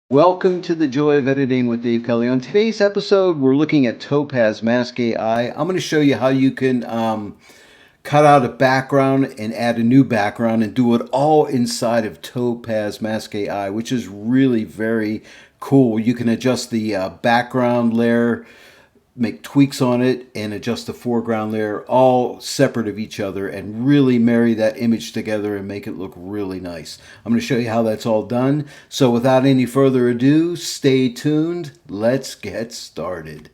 Welcome to the Joy of Editing with Dave Kelly. On today's episode, we're looking at Topaz MASK AI. I'm going to show you how you can cut out a background and add a new background and do it all inside of Topaz MASK AI, which is really very cool. You can adjust the background layer, make tweaks on it, and adjust the foreground layer all separate of each other and really marry that image together and make it look really nice. I'm going to show you how that's all done. So without any further ado, stay tuned. Let's get started.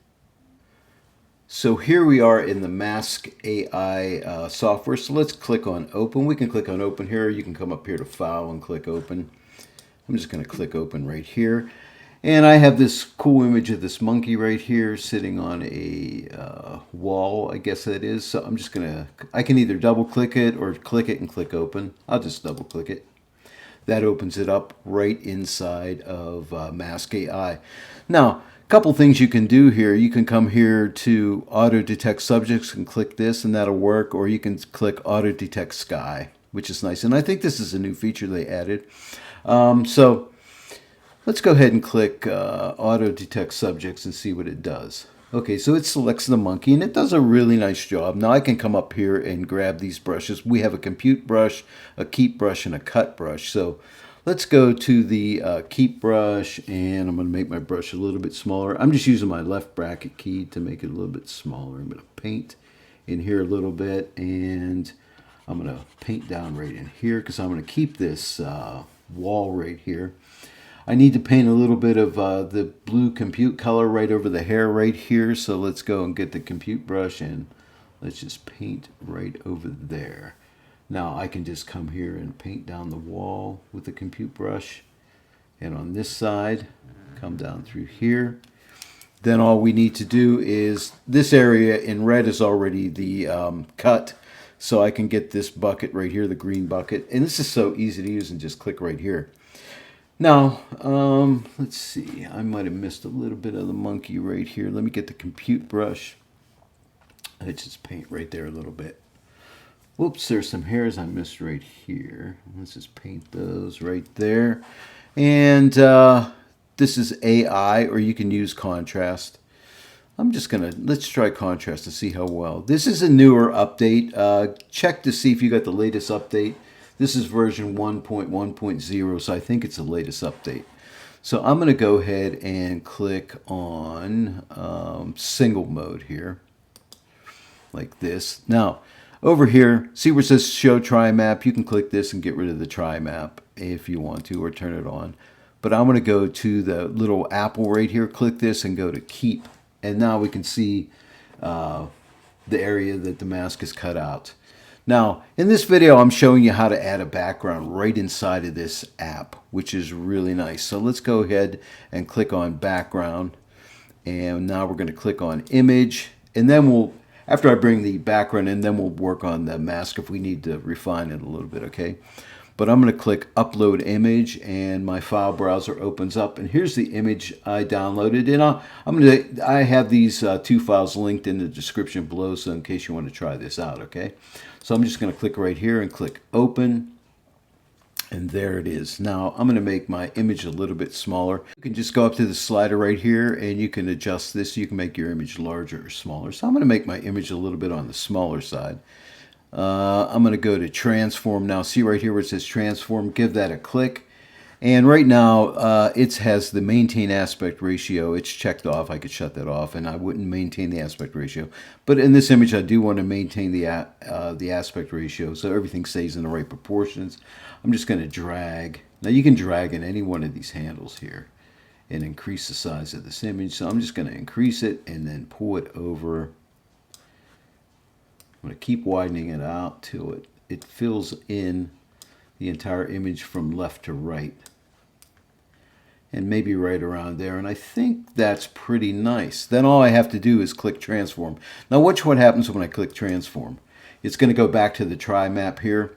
So here we are in the Mask AI software. So let's click on open. We can click on open here. You can come up here to file and click open. I'm just going to click open right here. And I have this cool image of this monkey right here sitting on a wall, I guess that is. So I'm just going to, I can either double click it or click it and click open. I'll just double click it. That opens it up right inside of Mask AI. Now, a couple things you can do here. You can come here to auto detect subjects and click this and that'll work. Or you can click auto detect sky, which is nice. And I think this is a new feature they added. So let's go ahead and click Auto Detect Subjects and see what it does. Okay, so it selects the monkey and it does a really nice job. Now I can come up here and grab these brushes. We have a compute brush, a keep brush, and a cut brush. So let's go to the keep brush and I'm going to make my brush a little bit smaller. I'm just using my left bracket key to make it a little bit smaller. I'm going to paint in here a little bit and I'm going to paint down right in here because I'm going to keep this wall right here. I need to paint a little bit of the blue compute color right over the hair right here. So let's go and get the compute brush and let's just paint right over there. Now I can just come here and paint down the wall with the compute brush. And on this side, come down through here. Then all we need to do is, this area in red is already the cut. So I can get this bucket right here, the green bucket. And this is so easy to use and just click right here. Now, let's see, I might have missed a little bit of the monkey right here. Let me get the compute brush. Let's just paint right there a little bit. Whoops, there's some hairs I missed right here. Let's just paint those right there. And this is AI, or you can use contrast. I'm just going to, let's try contrast to see how well. This is a newer update. Check to see if you got the latest update. This is version 1.1.0, so I think it's the latest update. So I'm going to go ahead and click on single mode here, like this. Now, over here, see where it says show tri-map? You can click this and get rid of the tri-map if you want to, or turn it on. But I'm going to go to the little apple right here, click this and go to keep. And now we can see the area that the mask is cut out. Now, in this video, I'm showing you how to add a background right inside of this app, which is really nice. So let's go ahead and click on background. And now we're going to click on image. And then we'll, after I bring the background in, then we'll work on the mask if we need to refine it a little bit, okay? But I'm going to click upload image and my file browser opens up. And here's the image I downloaded. And I have these two files linked in the description below, so in case you want to try this out, okay? So I'm just going to click right here and click open. And there it is. Now I'm going to make my image a little bit smaller. You can just go up to the slider right here and you can adjust this. You can make your image larger or smaller. So I'm going to make my image a little bit on the smaller side. I'm going to go to transform now. See right here where it says transform, give that a click. And right now it has the maintain aspect ratio. It's checked off. I could shut that off and I wouldn't maintain the aspect ratio. But in this image I do want to maintain the aspect ratio so everything stays in the right proportions. I'm just going to drag. Now you can drag in any one of these handles here and increase the size of this image. So I'm just going to increase it and then pull it over. I'm going to keep widening it out till it fills in the entire image from left to right. And maybe right around there. And I think that's pretty nice. Then all I have to do is click transform. Now watch what happens when I click transform. It's going to go back to the tri-map here.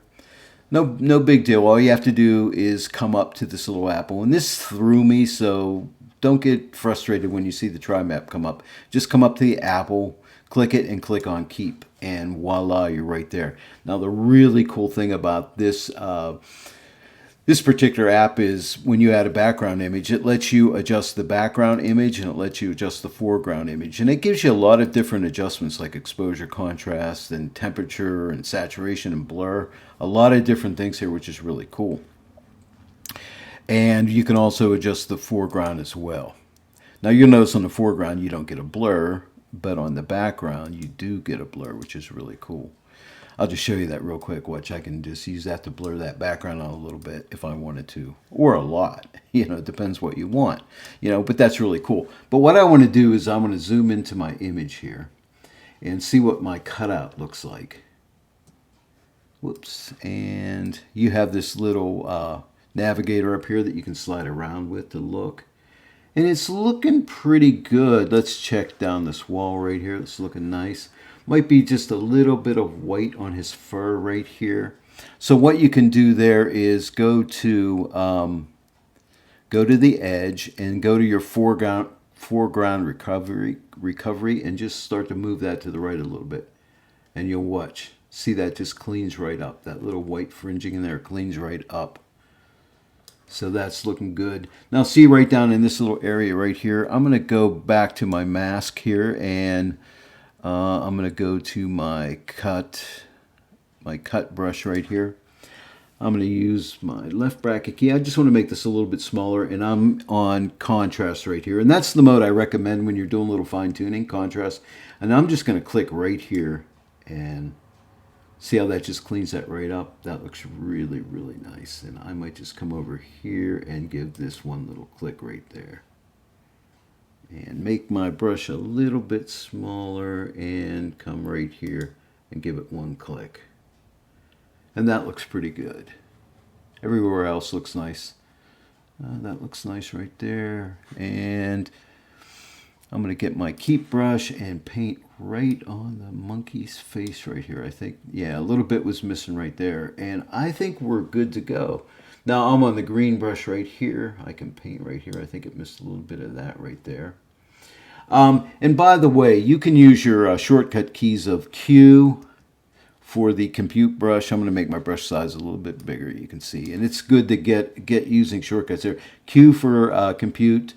No big deal. All you have to do is come up to this little apple. And this threw me, so don't get frustrated when you see the tri-map come up. Just come up to the apple, click it, and click on keep. And voila, you're right there. Now the really cool thing about this This particular app is when you add a background image, it lets you adjust the background image and it lets you adjust the foreground image. And it gives you a lot of different adjustments like exposure, contrast, and temperature, and saturation, and blur. A lot of different things here, which is really cool. And you can also adjust the foreground as well. Now you'll notice on the foreground you don't get a blur, but on the background you do get a blur, which is really cool. I'll just show you that real quick. Watch, I can just use that to blur that background out a little bit if I wanted to, or a lot. It depends what you want. But that's really cool. But what I want to do is I want to zoom into my image here and see what my cutout looks like. Whoops. And you have this little navigator up here that you can slide around with to look. And it's looking pretty good. Let's check down this wall right here. It's looking nice. Might be just a little bit of white on his fur right here. So what you can do there is go to the edge and go to your foreground recovery and just start to move that to the right a little bit. And you'll watch. See, that just cleans right up. That little white fringing in there cleans right up. So that's looking good. Now see right down in this little area right here, I'm going to go back to my mask here and I'm going to go to my cut brush right here. I'm going to use my left bracket key. I just want to make this a little bit smaller, and I'm on contrast right here. And that's the mode I recommend when you're doing a little fine tuning, contrast. And I'm just going to click right here and see how that just cleans that right up. That looks really, really nice. And I might just come over here and give this one little click right there. And make my brush a little bit smaller and come right here and give it one click. And that looks pretty good. Everywhere else looks nice. That looks nice right there. And I'm going to get my keep brush and paint right on the monkey's face right here. I think, yeah, a little bit was missing right there. And I think we're good to go. Now I'm on the green brush right here. I can paint right here. I think it missed a little bit of that right there. And by the way, you can use your shortcut keys of Q for the compute brush. I'm going to make my brush size a little bit bigger, you can see. And it's good to get using shortcuts there. Q for compute,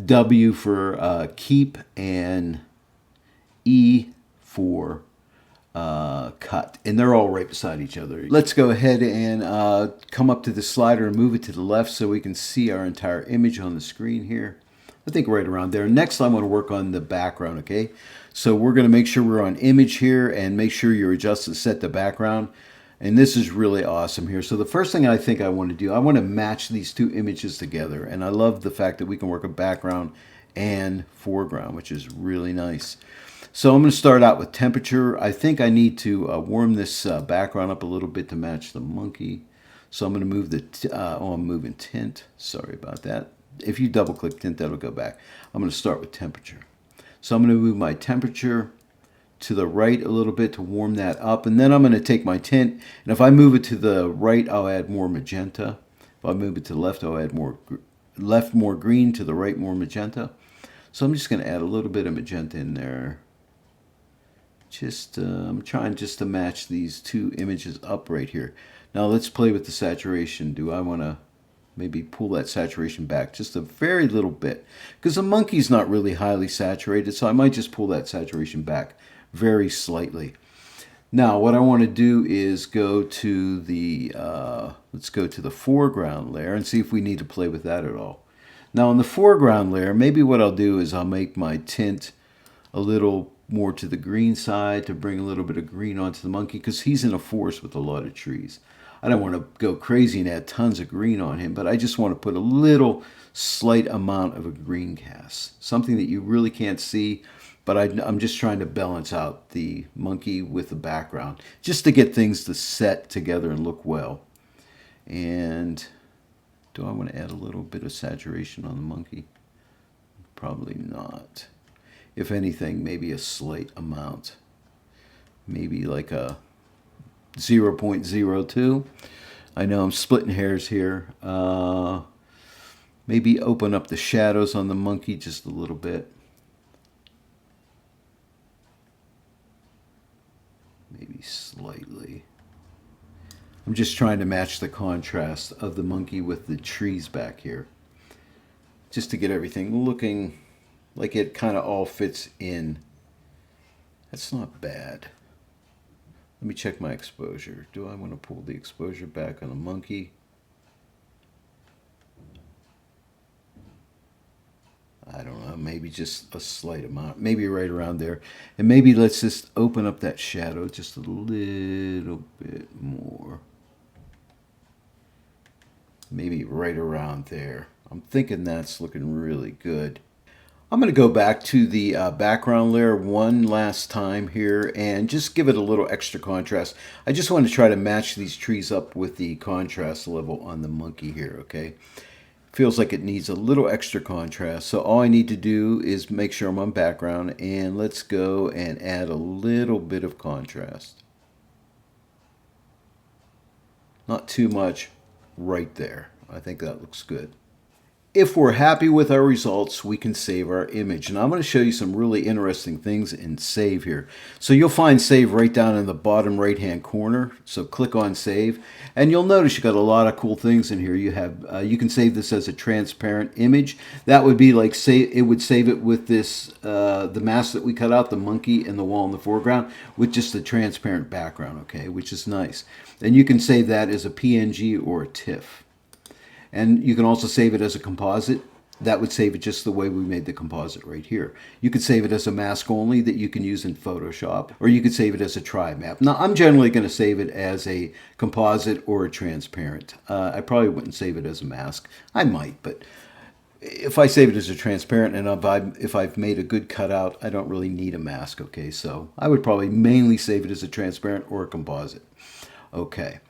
W for keep, and E for cut. And they're all right beside each other. Let's go ahead and come up to the slider and move it to the left so we can see our entire image on the screen here. I think right around there. Next, I'm going to work on the background, okay? So we're going to make sure we're on image here and make sure you're adjusted to set the background. And this is really awesome here. So the first thing I think I want to do, I want to match these two images together. And I love the fact that we can work a background and foreground, which is really nice. So I'm going to start out with temperature. I think I need to warm this background up a little bit to match the monkey. So I'm going to move the, I'm moving tint. Sorry about that. If you double click tint, that'll go back. I'm going to start with temperature. So I'm going to move my temperature to the right a little bit to warm that up. And then I'm going to take my tint, and if I move it to the right, I'll add more magenta. If I move it to the left, I'll add more green, to the right more magenta. So I'm just going to add a little bit of magenta in there. Just I'm trying just to match these two images up right here. Now let's play with the saturation. Do I want to maybe pull that saturation back just a very little bit? Because the monkey's not really highly saturated, so I might just pull that saturation back very slightly. Now what I want to do is go to the let's go to the foreground layer and see if we need to play with that at all. Now on the foreground layer, maybe what I'll do is I'll make my tint a little more to the green side to bring a little bit of green onto the monkey, because he's in a forest with a lot of trees. I don't want to go crazy and add tons of green on him, but I just want to put a little slight amount of a green cast. Something that you really can't see, but I'm just trying to balance out the monkey with the background, just to get things to set together and look well. And do I want to add a little bit of saturation on the monkey? Probably not. If anything, maybe a slight amount. Maybe like a 0.02. I know I'm splitting hairs here. Maybe open up the shadows on the monkey just a little bit. Maybe slightly. I'm just trying to match the contrast of the monkey with the trees back here, just to get everything looking like it kind of all fits in. That's not bad. Let me check my exposure. Do I want to pull the exposure back on the monkey? I don't know, maybe just a slight amount, maybe right around there. And maybe let's just open up that shadow just a little bit more. Maybe right around there. I'm thinking that's looking really good. I'm going to go back to the background layer one last time here and just give it a little extra contrast. I just want to try to match these trees up with the contrast level on the monkey here, okay? Feels like it needs a little extra contrast. So all I need to do is make sure I'm on background, and let's go and add a little bit of contrast. Not too much right there. I think that looks good. If we're happy with our results, we can save our image. And I'm going to show you some really interesting things in Save here. So you'll find Save right down in the bottom right-hand corner. So click on Save. And you'll notice you got a lot of cool things in here. You have you can save this as a transparent image. That would be like, it would save it with this, the mask that we cut out, the monkey and the wall in the foreground, with just a transparent background, okay, which is nice. And you can save that as a PNG or a TIFF. And you can also save it as a composite. That would save it just the way we made the composite right here. You could save it as a mask only that you can use in Photoshop, or you could save it as a tri-map. Now, I'm generally going to save it as a composite or a transparent. I probably wouldn't save it as a mask. I might, but if I save it as a transparent and if I've made a good cutout, I don't really need a mask, okay? So I would probably mainly save it as a transparent or a composite. Okay.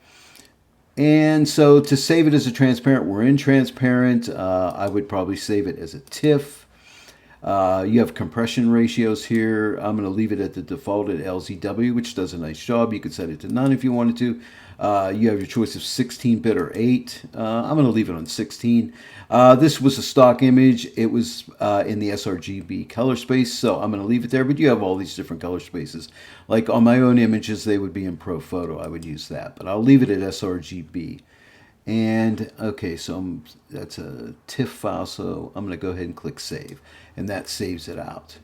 And so to save it as a transparent, we're in transparent. I would probably save it as a TIFF. You have compression ratios here. I'm going to leave it at the default at LZW, which does a nice job. You could set it to none if you wanted to. You have your choice of 16-bit or 8. I'm going to leave it on 16. This was a stock image. It was in the sRGB color space, so I'm going to leave it there. But you have all these different color spaces. Like on my own images, they would be in Pro Photo. I would use that, but I'll leave it at sRGB. And okay, so that's a TIFF file, so I'm going to go ahead and click Save, and that saves it out.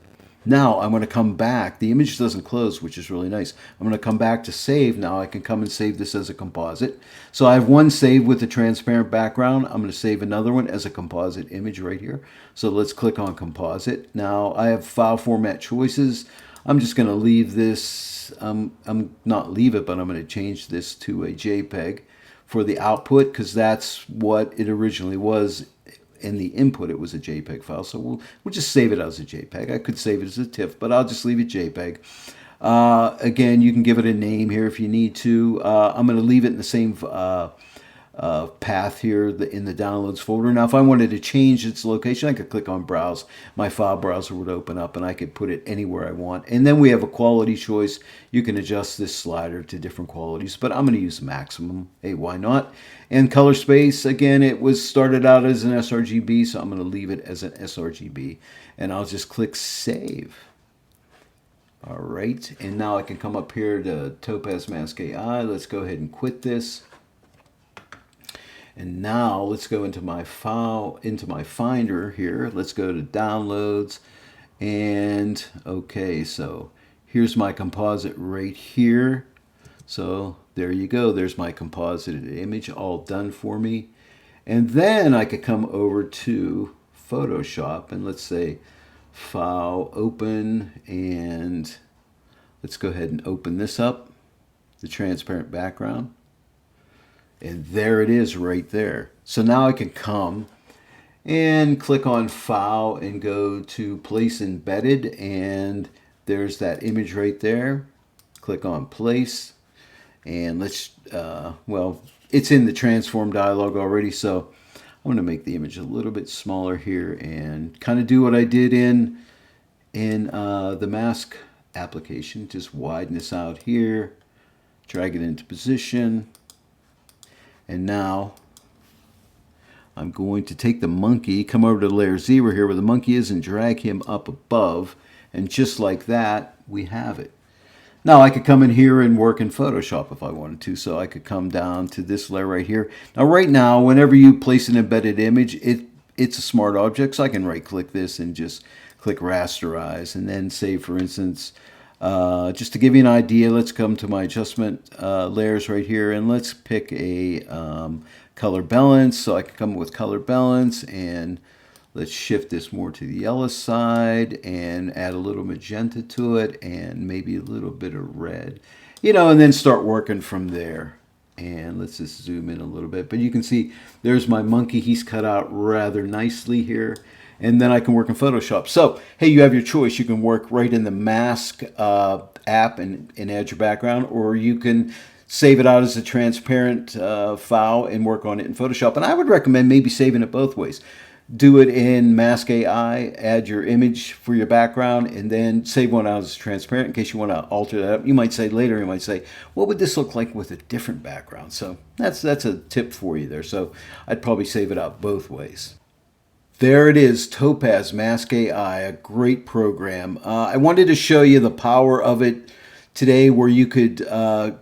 Now I'm going to come back. The image doesn't close, which is really nice. I'm going to come back to Save. Now I can come and save this as a composite. So I have one save with a transparent background. I'm going to save another one as a composite image right here. So let's click on Composite. Now I have file format choices. I'm just going to leave this. I'm not leave it, but I'm going to change this to a JPEG for the output, because that's what it originally was. In the input, it was a JPEG file, so we'll just save it as a JPEG. I could save it as a TIFF, but I'll just leave it JPEG. Again, you can give it a name here if you need to. I'm going to leave it in the same path here in the Downloads folder. Now, if I wanted to change its location, I could click on Browse. My file browser would open up, and I could put it anywhere I want. And then we have a quality choice. You can adjust this slider to different qualities, but I'm going to use maximum. Hey, why not? And color space, again, it was started out as an sRGB, so I'm going to leave it as an sRGB. And I'll just click Save. All right, and now I can come up here to Topaz MASK Ai. Let's go ahead and quit this. And now let's go into my file, into my Finder here. Let's go to Downloads. And okay, so here's my composite right here. So there you go. There's my composited image all done for me. And then I could come over to Photoshop and let's say File, Open, and let's go ahead and open this up, the transparent background. And there it is right there. So now I can come and click on File and go to Place Embedded, and there's that image right there. Click on Place, and let's, well, it's in the transform dialog already, so I'm going to make the image a little bit smaller here and kind of do what I did in the mask application. Just widen this out here, drag it into position. And now I'm going to take the monkey, come over to layer 0 here where the monkey is, and drag him up above. And just like that, we have it. Now I could come in here and work in Photoshop if I wanted to. So I could come down to this layer right here. Now right now, whenever you place an embedded image, it's a smart object. So I can right click this and just click rasterize and then say, for instance, just to give you an idea, let's come to my adjustment layers right here and let's pick a color balance. So I can come with color balance and let's shift this more to the yellow side and add a little magenta to it and maybe a little bit of red, and then start working from there. And let's just zoom in a little bit. But you can see there's my monkey. He's cut out rather nicely here. And then I can work in Photoshop. So, hey, you have your choice. You can work right in the Mask app and add your background, or you can save it out as a transparent file and work on it in Photoshop. And I would recommend maybe saving it both ways. Do it in Mask AI, add your image for your background, and then save one out as transparent in case you want to alter that up. You might say later, what would this look like with a different background? So that's a tip for you there. So I'd probably save it out both ways. There it is, Topaz MASK AI, a great program. I wanted to show you the power of it today where you could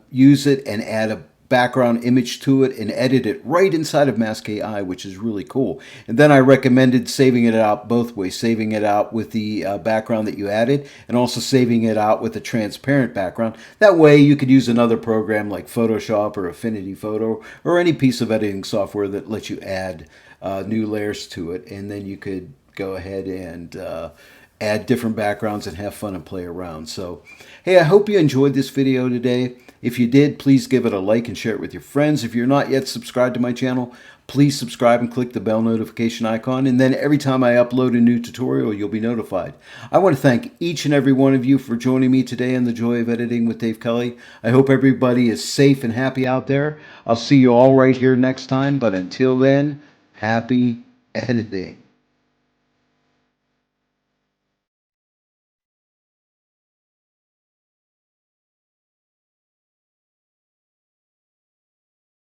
use it and add a background image to it and edit it right inside of MASK AI, which is really cool. And then I recommended saving it out both ways, saving it out with the background that you added and also saving it out with a transparent background. That way you could use another program like Photoshop or Affinity Photo or any piece of editing software that lets you add new layers to it, and then you could go ahead and add different backgrounds and have fun and play around. So, hey, I hope you enjoyed this video today. If you did, please give it a like and share it with your friends. If you're not yet subscribed to my channel, please subscribe and click the bell notification icon, and then every time I upload a new tutorial, you'll be notified. I want to thank each and every one of you for joining me today in the Joy of Editing with Dave Kelly. I hope everybody is safe and happy out there. I'll see you all right here next time, but until then, happy editing.